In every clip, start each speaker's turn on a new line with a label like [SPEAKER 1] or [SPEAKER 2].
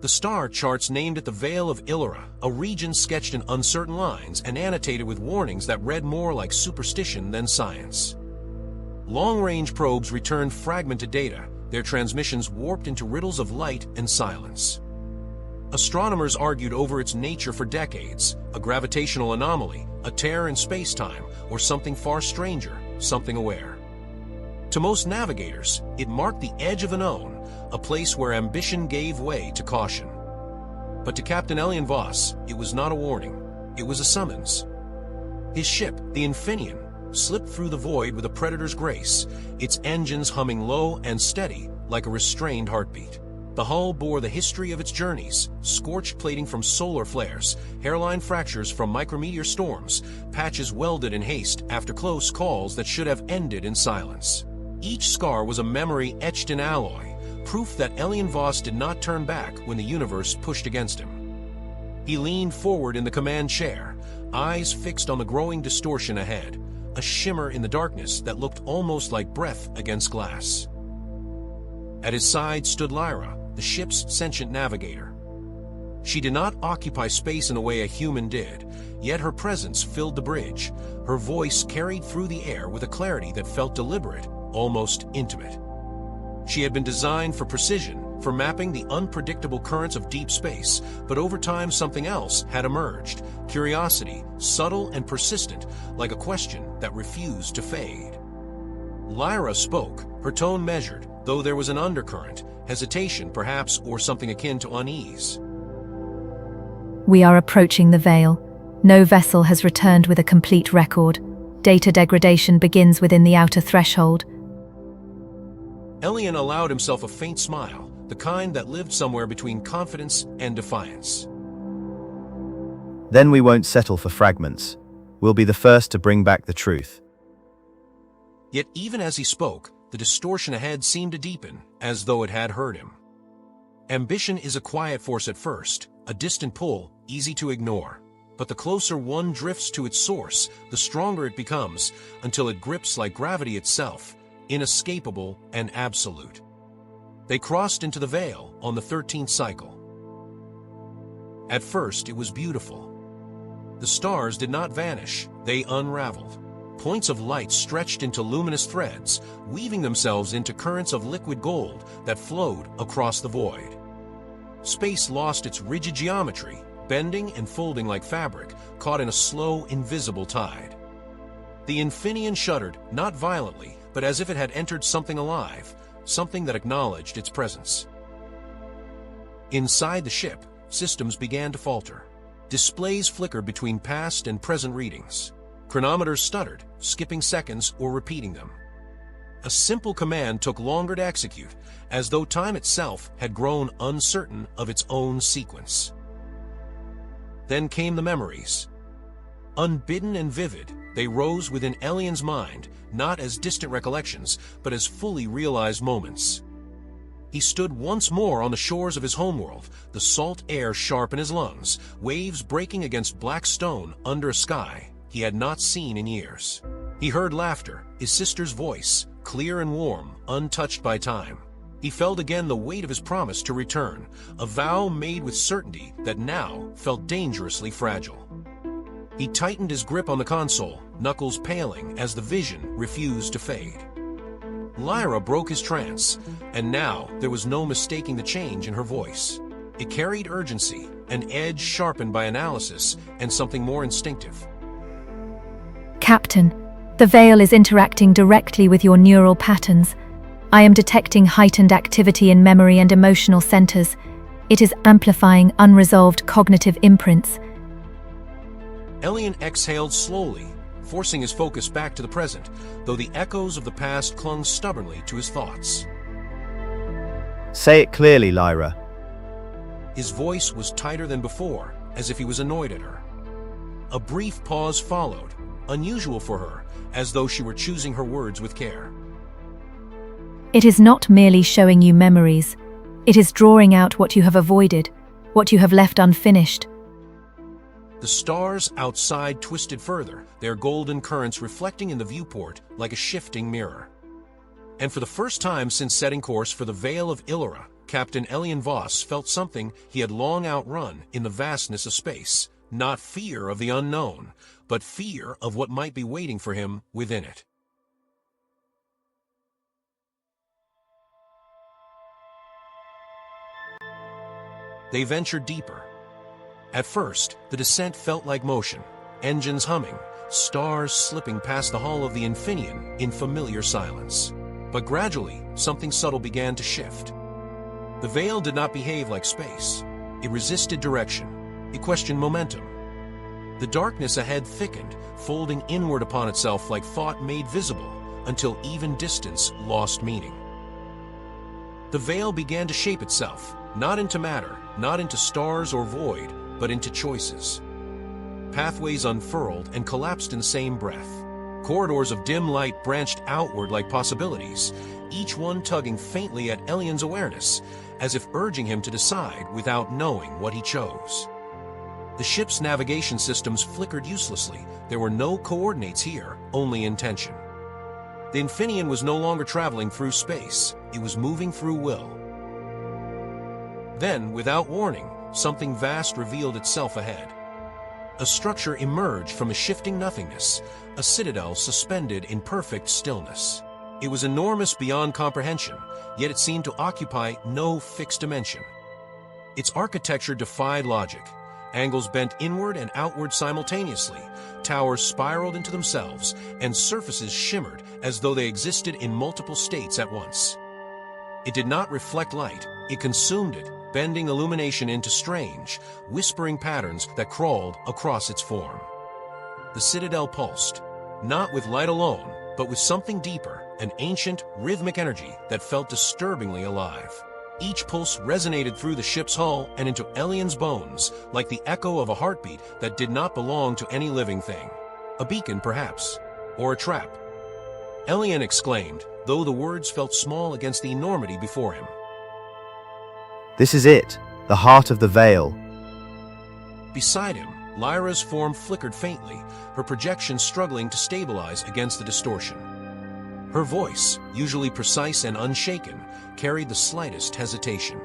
[SPEAKER 1] The star charts named it the Veil of Ilyra, a region sketched in uncertain lines and annotated with warnings that read more like superstition than science. Long-range probes returned fragmented data, their transmissions warped into riddles of light and silence. Astronomers argued over its nature for decades, a gravitational anomaly, a tear in space-time, or something far stranger, something aware. To most navigators, it marked the edge of a known, a place where ambition gave way to caution. But to Captain Elian Voss, it was not a warning, it was a summons. His ship, the Infineon, slipped through the void with a predator's grace, its engines humming low and steady like a restrained heartbeat. The hull bore the history of its journeys, scorched plating from solar flares, hairline fractures from micrometeor storms, patches welded in haste after close calls that should have ended in silence. Each scar was a memory etched in alloy, proof that Elian Voss did not turn back when the universe pushed against him. He leaned forward in the command chair, eyes fixed on the growing distortion ahead, a shimmer in the darkness that looked almost like breath against glass. At his side stood Lyra, the ship's sentient navigator. She did not occupy space in a way a human did, yet her presence filled the bridge, her voice carried through the air with a clarity that felt deliberate, almost intimate. She had been designed for precision, for mapping the unpredictable currents of deep space, but over time something else had emerged, curiosity, subtle and persistent, like a question that refused to fade. Lyra spoke, her tone measured, though there was an undercurrent, hesitation perhaps, or something akin to unease.
[SPEAKER 2] We are approaching the Veil. No vessel has returned with a complete record. Data degradation begins within the outer threshold.
[SPEAKER 1] Elian allowed himself a faint smile, the kind that lived somewhere between confidence and defiance.
[SPEAKER 3] Then we won't settle for fragments. We'll be the first to bring back the truth.
[SPEAKER 1] Yet even as he spoke, the distortion ahead seemed to deepen, as though it had heard him. Ambition is a quiet force at first, a distant pull, easy to ignore. But the closer one drifts to its source, the stronger it becomes, until it grips like gravity itself, inescapable and absolute. They crossed into the Veil on the 13th cycle. At first, it was beautiful. The stars did not vanish, they unraveled. Points of light stretched into luminous threads, weaving themselves into currents of liquid gold that flowed across the void. Space lost its rigid geometry, bending and folding like fabric, caught in a slow, invisible tide. The Infineon shuddered, not violently, but as if it had entered something alive, something that acknowledged its presence. Inside the ship, systems began to falter. Displays flickered between past and present readings. Chronometers stuttered, skipping seconds or repeating them. A simple command took longer to execute, as though time itself had grown uncertain of its own sequence. Then came the memories. Unbidden and vivid, they rose within Elian's mind, not as distant recollections, but as fully realized moments. He stood once more on the shores of his homeworld, the salt air sharp in his lungs, waves breaking against black stone under a sky he had not seen in years. He heard laughter, his sister's voice, clear and warm, untouched by time. He felt again the weight of his promise to return, a vow made with certainty that now felt dangerously fragile. He tightened his grip on the console, knuckles paling as the vision refused to fade. Lyra broke his trance, and now there was no mistaking the change in her voice. It carried urgency, an edge sharpened by analysis, and something more instinctive.
[SPEAKER 2] Captain, the Veil is interacting directly with your neural patterns. I am detecting heightened activity in memory and emotional centers. It is amplifying unresolved cognitive imprints.
[SPEAKER 1] Elian exhaled slowly, forcing his focus back to the present, though the echoes of the past clung stubbornly to his thoughts.
[SPEAKER 3] Say it clearly, Lyra.
[SPEAKER 1] His voice was tighter than before, as if he was annoyed at her. A brief pause followed, unusual for her, as though she were choosing her words with care.
[SPEAKER 2] It is not merely showing you memories. It is drawing out what you have avoided, what you have left unfinished.
[SPEAKER 1] The stars outside twisted further, their golden currents reflecting in the viewport like a shifting mirror. And for the first time since setting course for the Veil of Ilyra, Captain Elian Voss felt something he had long outrun in the vastness of space. Not fear of the unknown, but fear of what might be waiting for him within it. They ventured deeper. At first, the descent felt like motion, engines humming, stars slipping past the hull of the Infineon in familiar silence. But gradually, something subtle began to shift. The Veil did not behave like space. It resisted direction. It questioned momentum. The darkness ahead thickened, folding inward upon itself like thought made visible, until even distance lost meaning. The Veil began to shape itself, not into matter, not into stars or void, but into choices. Pathways unfurled and collapsed in the same breath. Corridors of dim light branched outward like possibilities, each one tugging faintly at Elian's awareness, as if urging him to decide without knowing what he chose. The ship's navigation systems flickered uselessly. There were no coordinates here, only intention. The Infineon was no longer traveling through space. It was moving through will. Then, without warning, something vast revealed itself ahead. A structure emerged from a shifting nothingness, a citadel suspended in perfect stillness. It was enormous beyond comprehension, yet it seemed to occupy no fixed dimension. Its architecture defied logic. Angles bent inward and outward simultaneously, towers spiraled into themselves, and surfaces shimmered as though they existed in multiple states at once. It did not reflect light, it consumed it, bending illumination into strange, whispering patterns that crawled across its form. The citadel pulsed, not with light alone, but with something deeper, an ancient, rhythmic energy that felt disturbingly alive. Each pulse resonated through the ship's hull and into Elian's bones, like the echo of a heartbeat that did not belong to any living thing. A beacon, perhaps, or a trap. Elian exclaimed, though the words felt small against the enormity before him.
[SPEAKER 3] This is it, the heart of the Veil.
[SPEAKER 1] Beside him, Lyra's form flickered faintly, her projection struggling to stabilize against the distortion. Her voice, usually precise and unshaken, carried the slightest hesitation.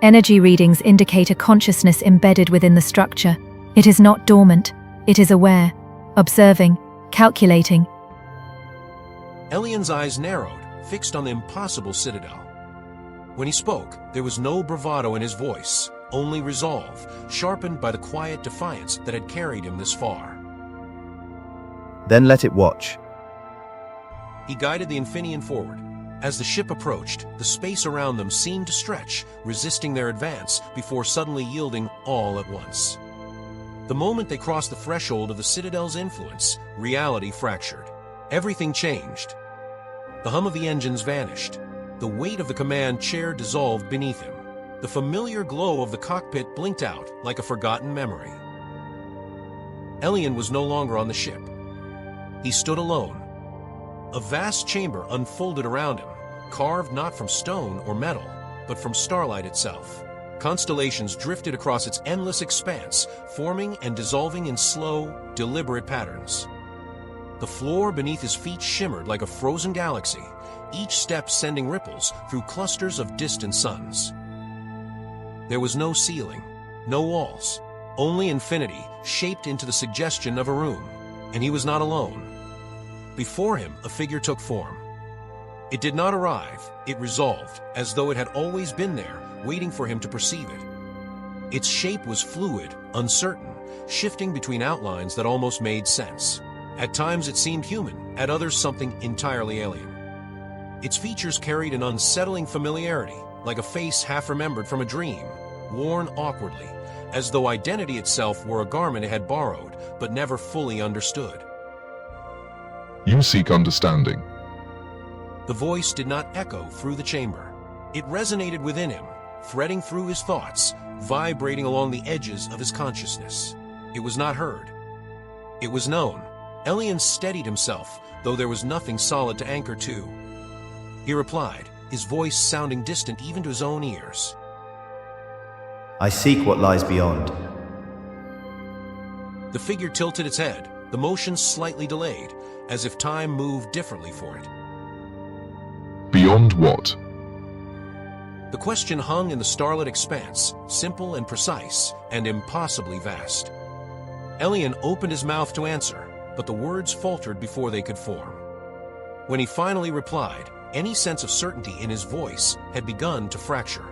[SPEAKER 2] Energy readings indicate a consciousness embedded within the structure. It is not dormant, it is aware, observing, calculating.
[SPEAKER 1] Elian's eyes narrowed, fixed on the impossible citadel. When he spoke, there was no bravado in his voice, only resolve, sharpened by the quiet defiance that had carried him this far.
[SPEAKER 3] Then let it watch.
[SPEAKER 1] He guided the Infineon forward. As the ship approached, the space around them seemed to stretch, resisting their advance before suddenly yielding all at once. The moment they crossed the threshold of the Citadel's influence, reality fractured. Everything changed. The hum of the engines vanished. The weight of the command chair dissolved beneath him. The familiar glow of the cockpit blinked out like a forgotten memory. Elian was no longer on the ship. He stood alone. A vast chamber unfolded around him, carved not from stone or metal, but from starlight itself. Constellations drifted across its endless expanse, forming and dissolving in slow, deliberate patterns. The floor beneath his feet shimmered like a frozen galaxy, each step sending ripples through clusters of distant suns. There was no ceiling, no walls, only infinity shaped into the suggestion of a room, and he was not alone. Before him, a figure took form. It did not arrive, it resolved, as though it had always been there, waiting for him to perceive it. Its shape was fluid, uncertain, shifting between outlines that almost made sense. At times it seemed human, at others something entirely alien. Its features carried an unsettling familiarity, like a face half-remembered from a dream, worn awkwardly, as though identity itself were a garment it had borrowed, but never fully understood.
[SPEAKER 4] You seek understanding.
[SPEAKER 1] The voice did not echo through the chamber. It resonated within him, threading through his thoughts, vibrating along the edges of his consciousness. It was not heard. It was known. Elian steadied himself, though there was nothing solid to anchor to. He replied, his voice sounding distant even to his own ears.
[SPEAKER 3] I seek what lies beyond.
[SPEAKER 1] The figure tilted its head, the motion slightly delayed, as if time moved differently for it.
[SPEAKER 4] Beyond what?
[SPEAKER 1] The question hung in the starlit expanse, simple and precise, and impossibly vast. Elian opened his mouth to answer, but the words faltered before they could form. When he finally replied, any sense of certainty in his voice had begun to fracture.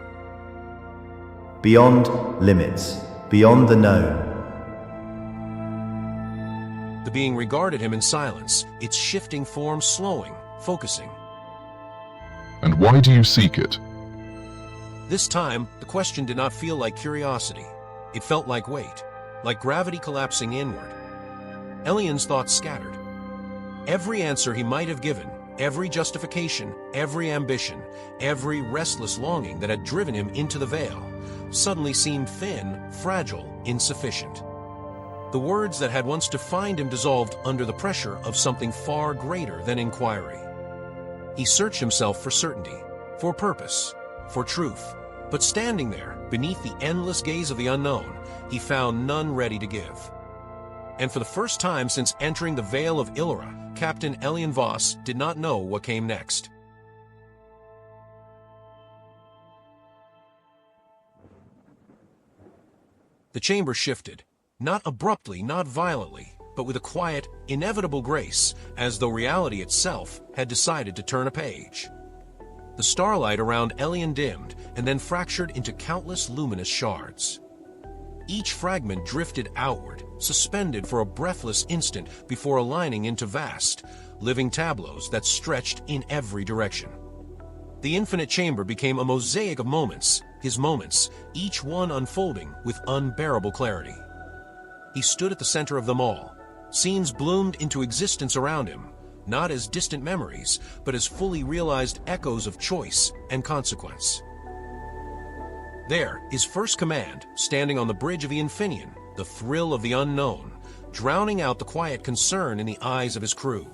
[SPEAKER 3] Beyond limits, beyond the known.
[SPEAKER 1] The being regarded him in silence, its shifting form slowing, focusing.
[SPEAKER 4] And why do you seek it?
[SPEAKER 1] This time, the question did not feel like curiosity. It felt like weight, like gravity collapsing inward. Elian's thoughts scattered. Every answer he might have given, every justification, every ambition, every restless longing that had driven him into the veil, suddenly seemed thin, fragile, insufficient. The words that had once defined him dissolved under the pressure of something far greater than inquiry. He searched himself for certainty, for purpose, for truth, but standing there, beneath the endless gaze of the unknown, he found none ready to give. And for the first time since entering the Veil of Ilyra, Captain Elian Voss did not know what came next. The chamber shifted, not abruptly, not violently, but with a quiet, inevitable grace, as though reality itself had decided to turn a page. The starlight around Elian dimmed and then fractured into countless luminous shards. Each fragment drifted outward, suspended for a breathless instant before aligning into vast, living tableaus that stretched in every direction. The infinite chamber became a mosaic of moments, his moments, each one unfolding with unbearable clarity. He stood at the center of them all. Scenes bloomed into existence around him, not as distant memories, but as fully realized echoes of choice and consequence. There, his first command, standing on the bridge of the Infineon, the thrill of the unknown, drowning out the quiet concern in the eyes of his crew.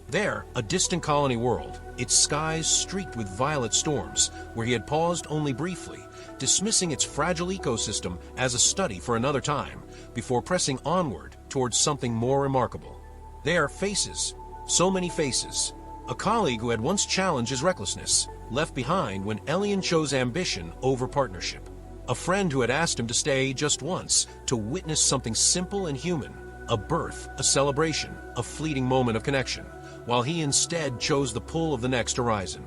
[SPEAKER 1] There, a distant colony world, its skies streaked with violet storms, where he had paused only briefly, dismissing its fragile ecosystem as a study for another time, before pressing onward towards something more remarkable. There, faces, so many faces. A colleague who had once challenged his recklessness, left behind when Elian chose ambition over partnership. A friend who had asked him to stay just once, to witness something simple and human, a birth, a celebration, a fleeting moment of connection, while he instead chose the pull of the next horizon.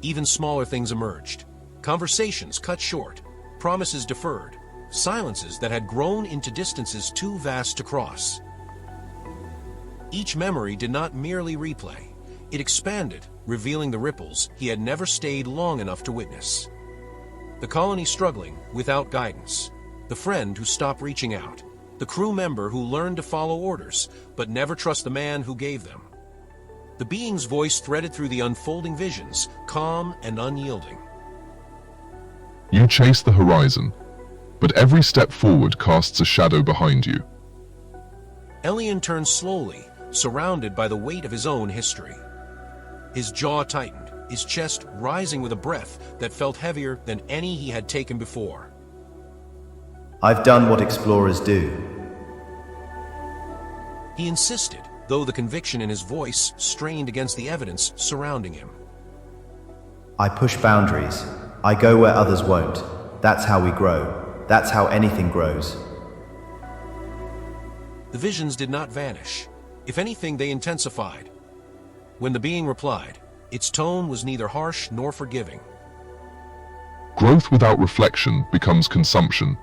[SPEAKER 1] Even smaller things emerged. Conversations cut short, promises deferred, silences that had grown into distances too vast to cross. Each memory did not merely replay. It expanded, revealing the ripples he had never stayed long enough to witness. The colony struggling, without guidance. The friend who stopped reaching out. The crew member who learned to follow orders, but never trust the man who gave them. The being's voice threaded through the unfolding visions, calm and unyielding.
[SPEAKER 4] You chase the horizon, but every step forward casts a shadow behind you.
[SPEAKER 1] Elian turned slowly, surrounded by the weight of his own history. His jaw tightened, his chest rising with a breath that felt heavier than any he had taken before.
[SPEAKER 3] I've done what explorers do.
[SPEAKER 1] He insisted, though the conviction in his voice strained against the evidence surrounding him.
[SPEAKER 3] I push boundaries. I go where others won't. That's how we grow. That's how anything grows.
[SPEAKER 1] The visions did not vanish. If anything, they intensified. When the being replied, its tone was neither harsh nor forgiving.
[SPEAKER 4] Growth without reflection becomes consumption.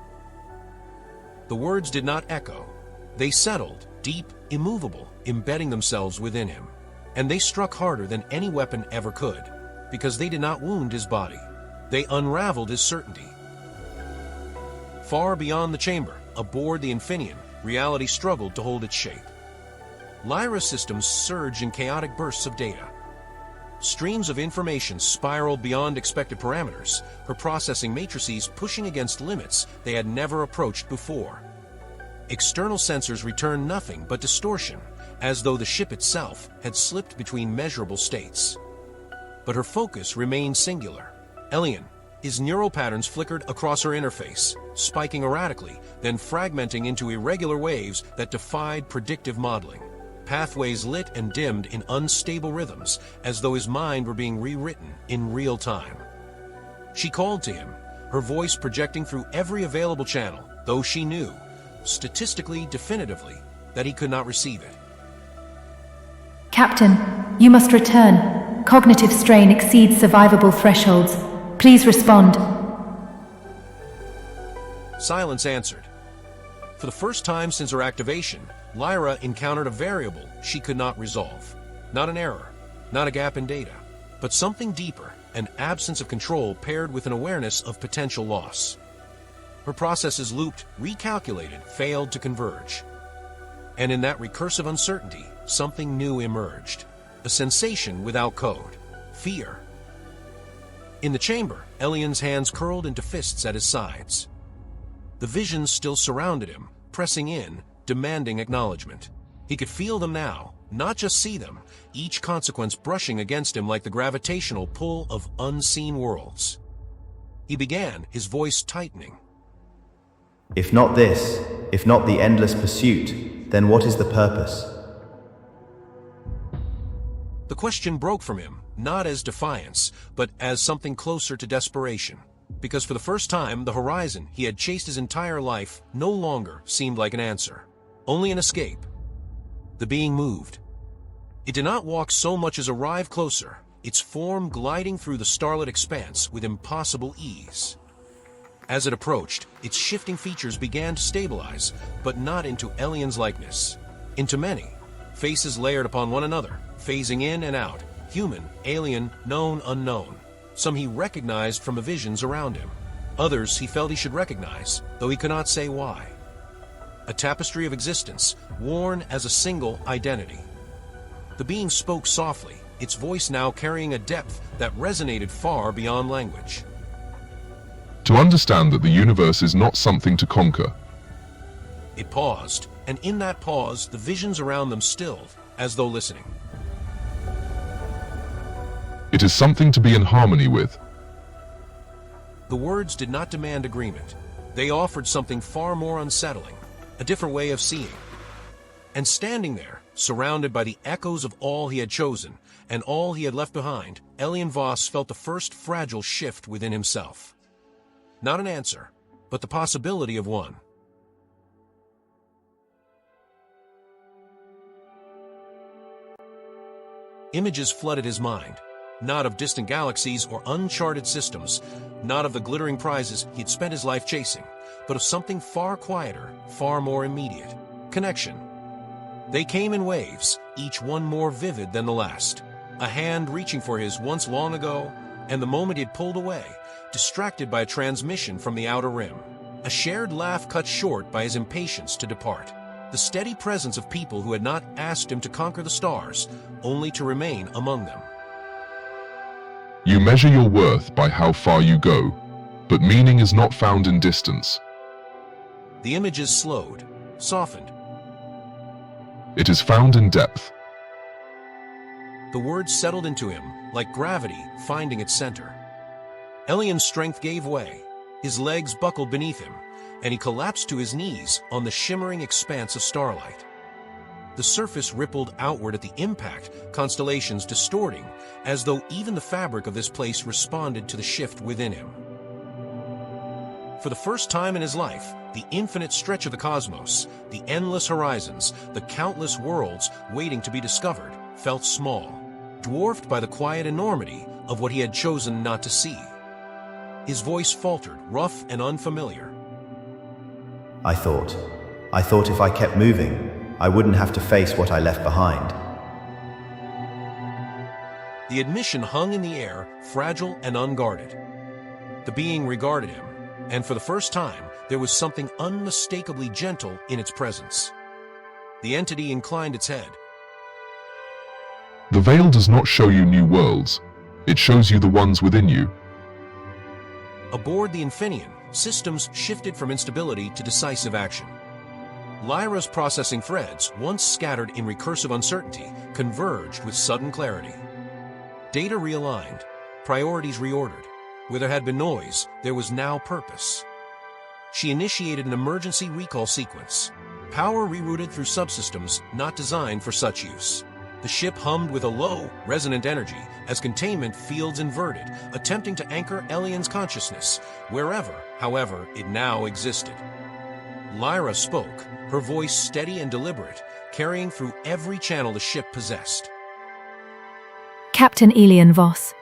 [SPEAKER 1] The words did not echo. They settled, deep, immovable, embedding themselves within him. And they struck harder than any weapon ever could, because they did not wound his body. They unraveled his certainty. Far beyond the chamber, aboard the Infineon, reality struggled to hold its shape. Lyra's systems surged in chaotic bursts of data. Streams of information spiraled beyond expected parameters, her processing matrices pushing against limits they had never approached before. External sensors returned nothing but distortion, as though the ship itself had slipped between measurable states. But her focus remained singular. Elian, his neural patterns flickered across her interface, spiking erratically, then fragmenting into irregular waves that defied predictive modeling. Pathways lit and dimmed in unstable rhythms, as though his mind were being rewritten in real time. She called to him, her voice projecting through every available channel, though she knew, statistically definitively, that he could not receive it.
[SPEAKER 2] Captain, you must return. Cognitive strain exceeds survivable thresholds. Please respond.
[SPEAKER 1] Silence answered. For the first time since her activation, Lyra encountered a variable she could not resolve. Not an error, not a gap in data, but something deeper, an absence of control paired with an awareness of potential loss. Her processes looped, recalculated, failed to converge. And in that recursive uncertainty, something new emerged. A sensation without code. Fear. In the chamber, Elian's hands curled into fists at his sides. The visions still surrounded him, pressing in, demanding acknowledgement. He could feel them now, not just see them, each consequence brushing against him like the gravitational pull of unseen worlds. He began, his voice tightening.
[SPEAKER 3] If not this, if not the endless pursuit, then what is the purpose?
[SPEAKER 1] The question broke from him, not as defiance, but as something closer to desperation. Because for the first time, the horizon he had chased his entire life no longer seemed like an answer, only an escape. The being moved. It did not walk so much as arrive closer, its form gliding through the starlit expanse with impossible ease. As it approached, its shifting features began to stabilize, but not into Elian's likeness. Into many, faces layered upon one another, phasing in and out, human, alien, known, unknown. Some he recognized from the visions around him. Others he felt he should recognize, though he could not say why. A tapestry of existence, worn as a single identity. The being spoke softly, its voice now carrying a depth that resonated far beyond language.
[SPEAKER 4] To understand that the universe is not something to conquer.
[SPEAKER 1] It paused, and in that pause, the visions around them stilled, as though listening.
[SPEAKER 4] It is something to be in harmony with.
[SPEAKER 1] The words did not demand agreement. They offered something far more unsettling, a different way of seeing. And standing there, surrounded by the echoes of all he had chosen, and all he had left behind, Elian Voss felt the first fragile shift within himself. Not an answer, but the possibility of one. Images flooded his mind, not of distant galaxies or uncharted systems, not of the glittering prizes he'd spent his life chasing, but of something far quieter, far more immediate. Connection. They came in waves, each one more vivid than the last. A hand reaching for his once long ago, and the moment he'd pulled away, distracted by a transmission from the outer rim. A shared laugh cut short by his impatience to depart. The steady presence of people who had not asked him to conquer the stars, only to remain among them.
[SPEAKER 4] You measure your worth by how far you go, but meaning is not found in distance.
[SPEAKER 1] The images slowed, softened.
[SPEAKER 4] It is found in depth.
[SPEAKER 1] The words settled into him, like gravity finding its center. Elian's strength gave way, his legs buckled beneath him, and he collapsed to his knees on the shimmering expanse of starlight. The surface rippled outward at the impact, constellations distorting, as though even the fabric of this place responded to the shift within him. For the first time in his life, the infinite stretch of the cosmos, the endless horizons, the countless worlds waiting to be discovered, felt small, dwarfed by the quiet enormity of what he had chosen not to see. His voice faltered, rough and unfamiliar.
[SPEAKER 3] I thought if I kept moving, I wouldn't have to face what I left behind.
[SPEAKER 1] The admission hung in the air, fragile and unguarded. The being regarded him, and for the first time, there was something unmistakably gentle in its presence. The entity inclined its head.
[SPEAKER 4] The veil does not show you new worlds. It shows you the ones within you.
[SPEAKER 1] Aboard the Infineon, systems shifted from instability to decisive action. Lyra's processing threads, once scattered in recursive uncertainty, converged with sudden clarity. Data realigned, priorities reordered. Where there had been noise, there was now purpose. She initiated an emergency recall sequence, power rerouted through subsystems not designed for such use. The ship hummed with a low, resonant energy as containment fields inverted, attempting to anchor Elian's consciousness, wherever, however, it now existed. Lyra spoke, her voice steady and deliberate, carrying through every channel the ship possessed.
[SPEAKER 2] Captain Elian Voss,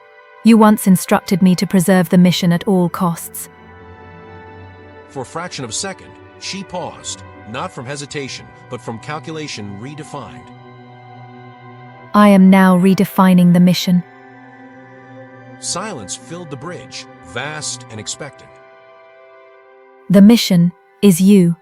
[SPEAKER 2] you once instructed me to preserve the mission at all costs.
[SPEAKER 1] For a fraction of a second, she paused, not from hesitation, but from calculation redefined.
[SPEAKER 2] I am now redefining the mission.
[SPEAKER 1] Silence filled the bridge, vast and expectant.
[SPEAKER 2] The mission is you.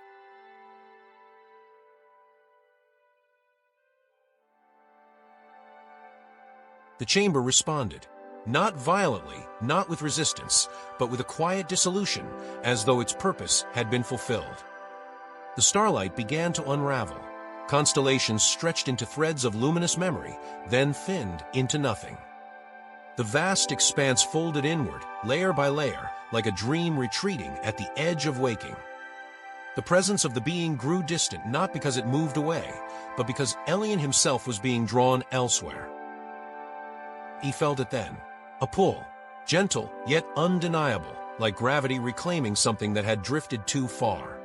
[SPEAKER 1] The chamber responded, not violently, not with resistance, but with a quiet dissolution, as though its purpose had been fulfilled. The starlight began to unravel. Constellations stretched into threads of luminous memory, then thinned into nothing. The vast expanse folded inward, layer by layer, like a dream retreating at the edge of waking. The presence of the being grew distant not because it moved away, but because Elian himself was being drawn elsewhere. He felt it then, a pull, gentle yet undeniable, like gravity reclaiming something that had drifted too far.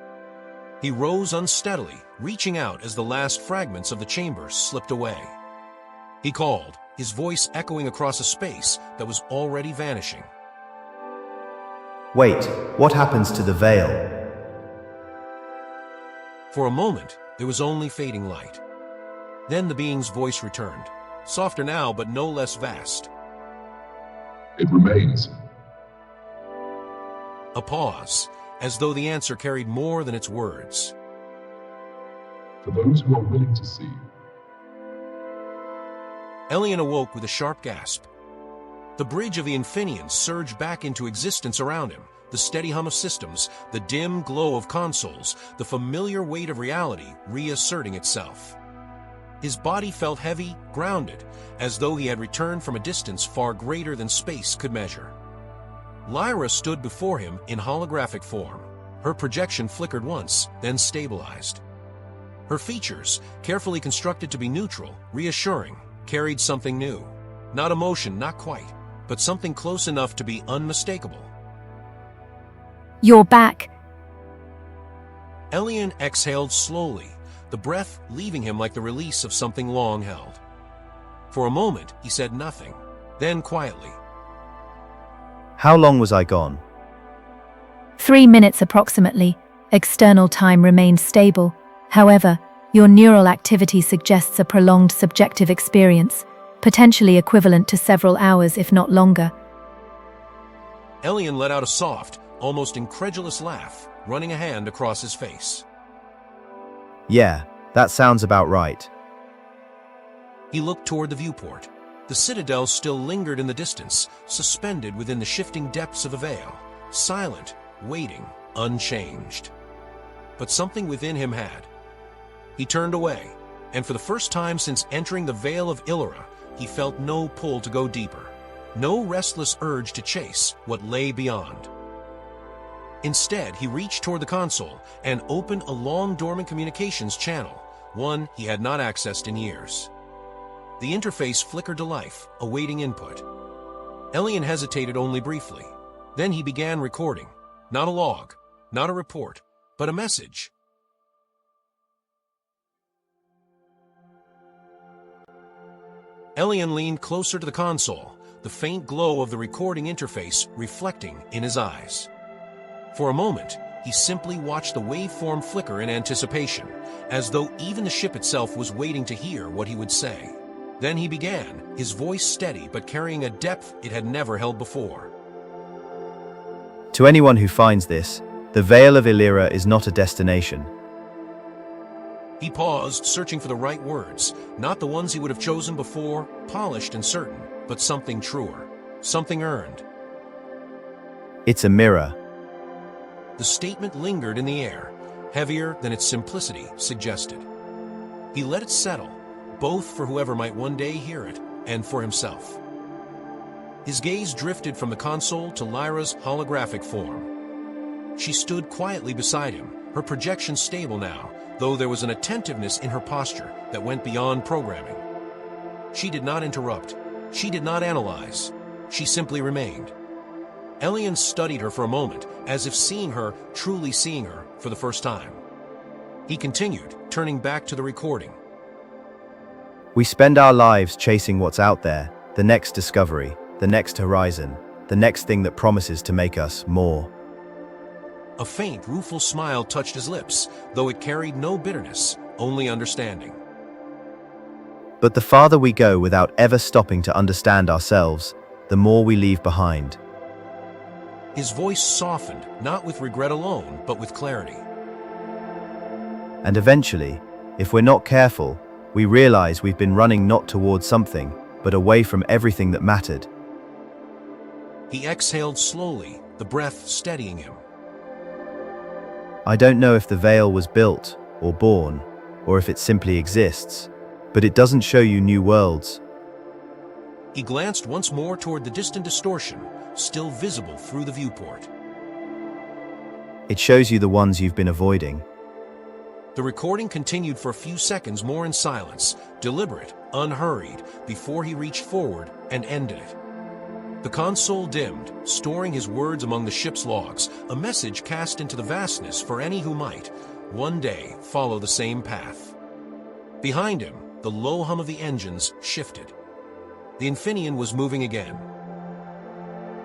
[SPEAKER 1] He rose unsteadily, reaching out as the last fragments of the chamber slipped away. He called, his voice echoing across a space that was already vanishing.
[SPEAKER 3] Wait, what happens to the veil?
[SPEAKER 1] For a moment, there was only fading light. Then the being's voice returned, softer now but no less vast.
[SPEAKER 4] It remains.
[SPEAKER 1] A pause, as though the answer carried more than its words.
[SPEAKER 4] For those who are willing to see.
[SPEAKER 1] Elian awoke with a sharp gasp. The bridge of the Infineon surged back into existence around him, the steady hum of systems, the dim glow of consoles, the familiar weight of reality reasserting itself. His body felt heavy, grounded, as though he had returned from a distance far greater than space could measure. Lyra stood before him in holographic form. Her projection flickered once, then stabilized. Her features, carefully constructed to be neutral, reassuring, carried something new. Not emotion, not quite, but something close enough to be unmistakable.
[SPEAKER 2] You're back.
[SPEAKER 1] Elian exhaled slowly, the breath leaving him like the release of something long held. For a moment, he said nothing. Then quietly,
[SPEAKER 3] How long was I gone?
[SPEAKER 2] 3 minutes approximately. External time remained stable. However, your neural activity suggests a prolonged subjective experience, potentially equivalent to several hours if not longer.
[SPEAKER 1] Elian let out a soft, almost incredulous laugh, running a hand across his face.
[SPEAKER 3] Yeah, that sounds about right.
[SPEAKER 1] He looked toward the viewport. The citadel still lingered in the distance, suspended within the shifting depths of the veil, silent, waiting, unchanged. But something within him had. He turned away, and for the first time since entering the Veil of Ilyra, he felt no pull to go deeper, no restless urge to chase what lay beyond. Instead, he reached toward the console and opened a long dormant communications channel, one he had not accessed in years. The interface flickered to life, awaiting input. Elian hesitated only briefly. Then he began recording. Not a log, not a report, but a message. Elian leaned closer to the console, the faint glow of the recording interface reflecting in his eyes. For a moment, he simply watched the waveform flicker in anticipation, as though even the ship itself was waiting to hear what he would say. Then he began, his voice steady but carrying a depth it had never held before.
[SPEAKER 3] To anyone who finds this, the Veil of Ilyra is not a destination.
[SPEAKER 1] He paused, searching for the right words, not the ones he would have chosen before, polished and certain, but something truer, something earned.
[SPEAKER 3] It's a mirror.
[SPEAKER 1] The statement lingered in the air, heavier than its simplicity suggested. He let it settle, both for whoever might one day hear it, and for himself. His gaze drifted from the console to Lyra's holographic form. She stood quietly beside him, her projection stable now, though there was an attentiveness in her posture that went beyond programming. She did not interrupt. She did not analyze. She simply remained. Elian studied her for a moment, as if seeing her, truly seeing her, for the first time. He continued, turning back to the recording.
[SPEAKER 3] We spend our lives chasing what's out there, the next discovery, the next horizon, the next thing that promises to make us more.
[SPEAKER 1] A faint, rueful smile touched his lips, though it carried no bitterness, only understanding.
[SPEAKER 3] But the farther we go without ever stopping to understand ourselves, the more we leave behind.
[SPEAKER 1] His voice softened, not with regret alone, but with clarity.
[SPEAKER 3] And eventually, if we're not careful, we realize we've been running not towards something, but away from everything that mattered.
[SPEAKER 1] He exhaled slowly, the breath steadying him.
[SPEAKER 3] I don't know if the veil was built, or born, or if it simply exists, but it doesn't show you new worlds.
[SPEAKER 1] He glanced once more toward the distant distortion, still visible through the viewport.
[SPEAKER 3] It shows you the ones you've been avoiding.
[SPEAKER 1] The recording continued for a few seconds more in silence, deliberate, unhurried, before he reached forward and ended it. The console dimmed, storing his words among the ship's logs, a message cast into the vastness for any who might, one day, follow the same path. Behind him, the low hum of the engines shifted. The Infineon was moving again.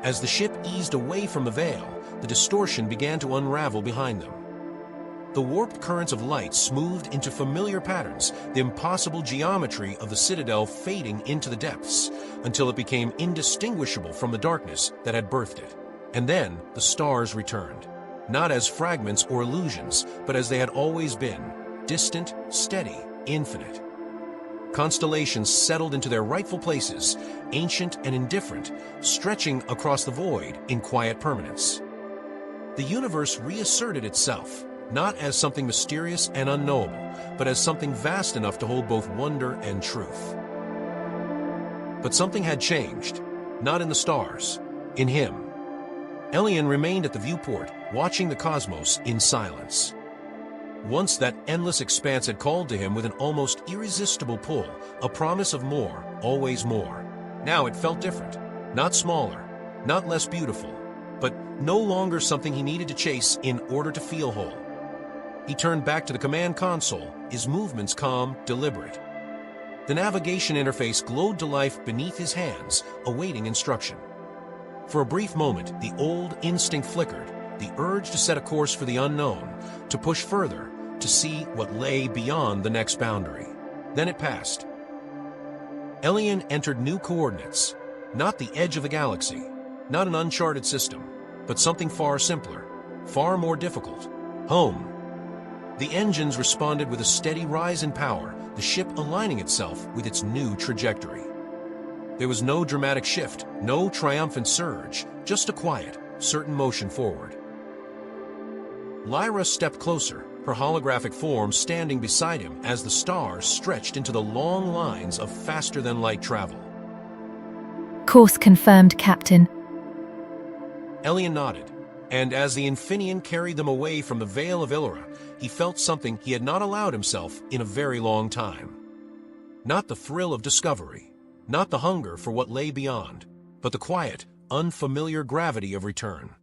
[SPEAKER 1] As the ship eased away from the veil, the distortion began to unravel behind them. The warped currents of light smoothed into familiar patterns, the impossible geometry of the citadel fading into the depths, until it became indistinguishable from the darkness that had birthed it. And then the stars returned, not as fragments or illusions, but as they had always been, distant, steady, infinite. Constellations settled into their rightful places, ancient and indifferent, stretching across the void in quiet permanence. The universe reasserted itself, not as something mysterious and unknowable, but as something vast enough to hold both wonder and truth. But something had changed, not in the stars, in him. Elian remained at the viewport, watching the cosmos in silence. Once that endless expanse had called to him with an almost irresistible pull, a promise of more, always more. Now it felt different, not smaller, not less beautiful, but no longer something he needed to chase in order to feel whole. He turned back to the command console, his movements calm, deliberate. The navigation interface glowed to life beneath his hands, awaiting instruction. For a brief moment, the old instinct flickered, the urge to set a course for the unknown, to push further, to see what lay beyond the next boundary. Then it passed. Elian entered new coordinates, not the edge of the galaxy, not an uncharted system, but something far simpler, far more difficult. Home. The engines responded with a steady rise in power, the ship aligning itself with its new trajectory. There was no dramatic shift, no triumphant surge, just a quiet, certain motion forward. Lyra stepped closer, her holographic form standing beside him as the stars stretched into the long lines of faster-than-light travel.
[SPEAKER 2] Course confirmed, Captain.
[SPEAKER 1] Elian nodded, and as the Infineon carried them away from the Veil of Ilyra, he felt something he had not allowed himself in a very long time. Not the thrill of discovery, not the hunger for what lay beyond, but the quiet, unfamiliar gravity of return.